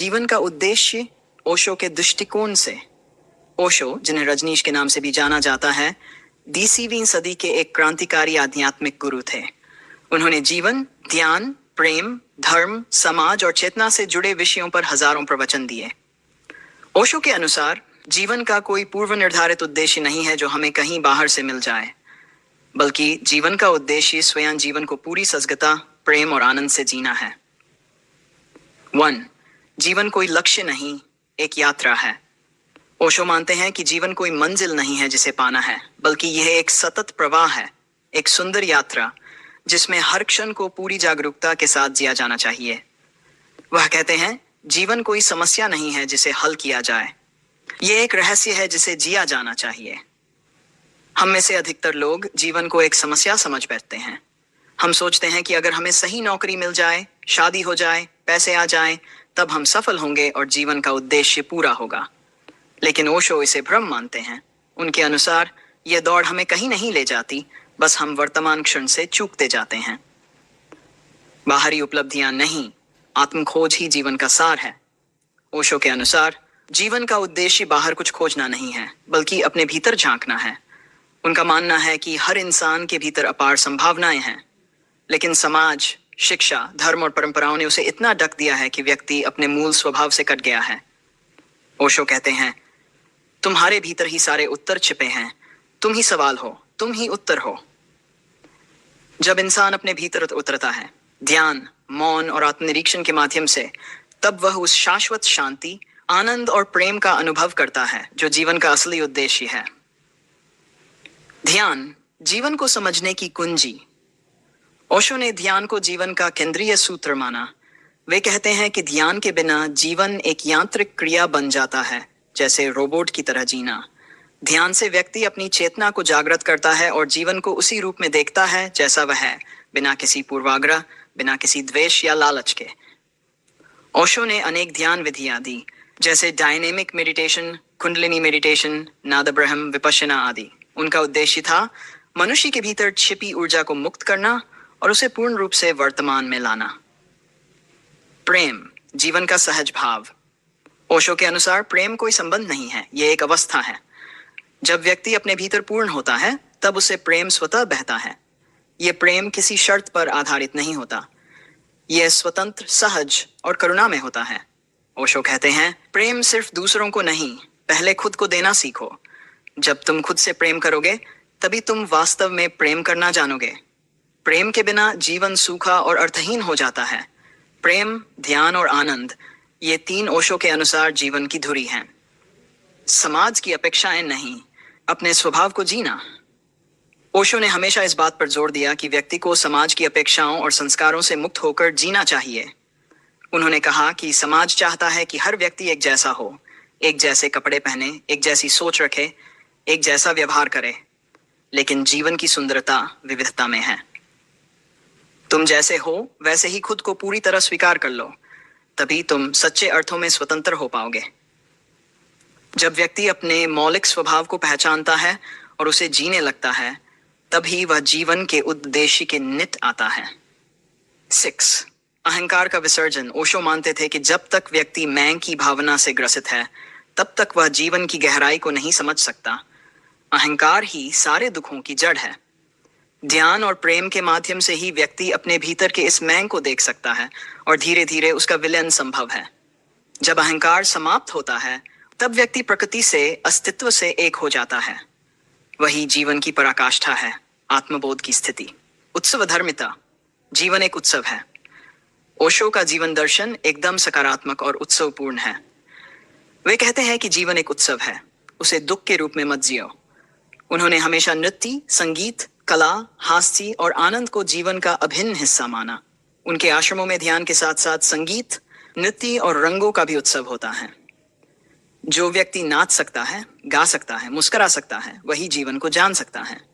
जीवन का उद्देश्य ओशो के दृष्टिकोण से। ओशो, जिन्हें रजनीश के नाम से भी जाना जाता है, 20वीं सदी के एक क्रांतिकारी आध्यात्मिक गुरु थे। उन्होंने जीवन, ध्यान, प्रेम, धर्म, समाज और चेतना से जुड़े विषयों पर हजारों प्रवचन दिए। ओशो के अनुसार जीवन का कोई पूर्व निर्धारित उद्देश्य नहीं है जो हमें कहीं बाहर से मिल जाए, बल्कि जीवन का उद्देश्य स्वयं जीवन को पूरी सजगता, प्रेम और आनंद से जीना है। 1. जीवन कोई लक्ष्य नहीं, एक यात्रा है। ओशो मानते हैं कि जीवन कोई मंजिल नहीं है जिसे पाना है, बल्कि यह एक सतत प्रवाह है, एक सुंदर यात्रा जिसमें हर क्षण को पूरी जागरूकता के साथ जिया जाना चाहिए। वह कहते हैं, जीवन कोई समस्या नहीं है जिसे हल किया जाए, यह एक रहस्य है जिसे जिया जाना चाहिए। हम में से अधिकतर लोग जीवन को एक समस्या समझ बैठते हैं। हम सोचते हैं कि अगर हमें सही नौकरी मिल जाए, शादी हो जाए, पैसे आ जाएं, तब हम सफल होंगे और जीवन का उद्देश्य पूरा होगा। लेकिन ओशो इसे भ्रम मानते हैं। उनके अनुसार यह दौड़ हमें कहीं नहीं ले जाती, बस हम वर्तमान क्षण से चूकते जाते हैं। बाहरी उपलब्धियां नहीं, आत्म खोज ही जीवन का सार है। ओशो के अनुसार जीवन का उद्देश्य बाहर कुछ खोजना नहीं है, बल्कि अपने भीतर झांकना है। उनका मानना है कि हर इंसान के भीतर अपार संभावनाएं हैं, लेकिन समाज, शिक्षा, धर्म और परंपराओं ने उसे इतना ढक दिया है कि व्यक्ति अपने मूल स्वभाव से कट गया है। ओशो कहते हैं, तुम्हारे भीतर ही सारे उत्तर छिपे हैं, तुम ही सवाल हो, तुम ही उत्तर हो। जब इंसान अपने भीतर उतरता है, ध्यान, मौन और आत्मनिरीक्षण के माध्यम से, तब वह उस शाश्वत शांति, आनंद और प्रेम का अनुभव करता है जो जीवन का असली उद्देश्य है। ध्यान, जीवन को समझने की कुंजी। ओशो ने ध्यान को जीवन का केंद्रीय सूत्र माना। वे कहते हैं कि ध्यान के बिना जीवन एक यांत्रिक क्रिया बन जाता है, जैसे रोबोट की तरह जीना। ध्यान से व्यक्ति अपनी चेतना को जागृत करता है और जीवन को उसी रूप में देखता है जैसा वह है, बिना किसी पूर्वाग्रह, बिना किसी द्वेष या लालच के। ओशो ने अनेक ध्यान विधियां दी, जैसे dynamic meditation, Kundalini meditation, Nadabrahma, Vipassana आदि। उनका उद्देश्य था मनुष्य के भीतर छिपी ऊर्जा को मुक्त करना और उसे पूर्ण रूप से वर्तमान में लाना। प्रेम, जीवन का सहज भाव। ओशो के अनुसार प्रेम कोई संबंध नहीं है, यह एक अवस्था है। जब व्यक्ति अपने भीतर पूर्ण होता है, तब उसे प्रेम स्वतः बहता है। यह प्रेम किसी शर्त पर आधारित नहीं होता, यह स्वतंत्र, सहज और करुणा में होता है। ओशो कहते हैं, प्रेम सिर्फ दूसरों को नहीं, पहले खुद को देना सीखो। जब तुम खुद से प्रेम करोगे, तभी तुम वास्तव में प्रेम करना जानोगे। प्रेम के बिना जीवन सूखा और अर्थहीन हो जाता है। प्रेम, ध्यान और आनंद, ये तीन ओशो के अनुसार जीवन की धुरी हैं। समाज की अपेक्षाएं नहीं, अपने स्वभाव को जीना। ओशो ने हमेशा इस बात पर जोर दिया कि व्यक्ति को समाज की अपेक्षाओं और संस्कारों से मुक्त होकर जीना चाहिए। उन्होंने कहा कि समाज चाहता है कि हर व्यक्ति एक जैसा हो, एक जैसे कपड़े पहने, एक जैसी सोच रखे, एक जैसा व्यवहार करे। लेकिन जीवन की सुंदरता विविधता में है। तुम जैसे हो वैसे ही खुद को पूरी तरह स्वीकार कर लो, तभी तुम सच्चे अर्थों में स्वतंत्र हो पाओगे। जब व्यक्ति अपने मौलिक स्वभाव को पहचानता है और उसे जीने लगता है, तभी वह जीवन के उद्देश्य के नित आता है। 6. अहंकार का विसर्जन। ओशो मानते थे कि जब तक व्यक्ति मैं की भावना से ग्रसित है, तब तक वह जीवन की गहराई को नहीं समझ सकता। अहंकार ही सारे दुखों की जड़ है। ध्यान और प्रेम के माध्यम से ही व्यक्ति अपने भीतर के इस मैं को देख सकता है और धीरे धीरे उसका विलयन संभव है। जब अहंकार समाप्त होता है, तब व्यक्ति प्रकृति से, अस्तित्व से एक हो जाता है। वही जीवन की पराकाष्ठा है, आत्मबोध की स्थिति। उत्सवधर्मिता, जीवन एक उत्सव है। ओशो का जीवन दर्शन एकदम सकारात्मक और उत्सवपूर्ण है। वे कहते हैं कि जीवन एक उत्सव है, उसे दुख के रूप में मत जियो। उन्होंने हमेशा नृत्य, संगीत, कला, हास्य और आनंद को जीवन का अभिन्न हिस्सा माना। उनके आश्रमों में ध्यान के साथ साथ संगीत, नृत्य और रंगों का भी उत्सव होता है। जो व्यक्ति नाच सकता है, गा सकता है, मुस्कुरा सकता है, वही जीवन को जान सकता है।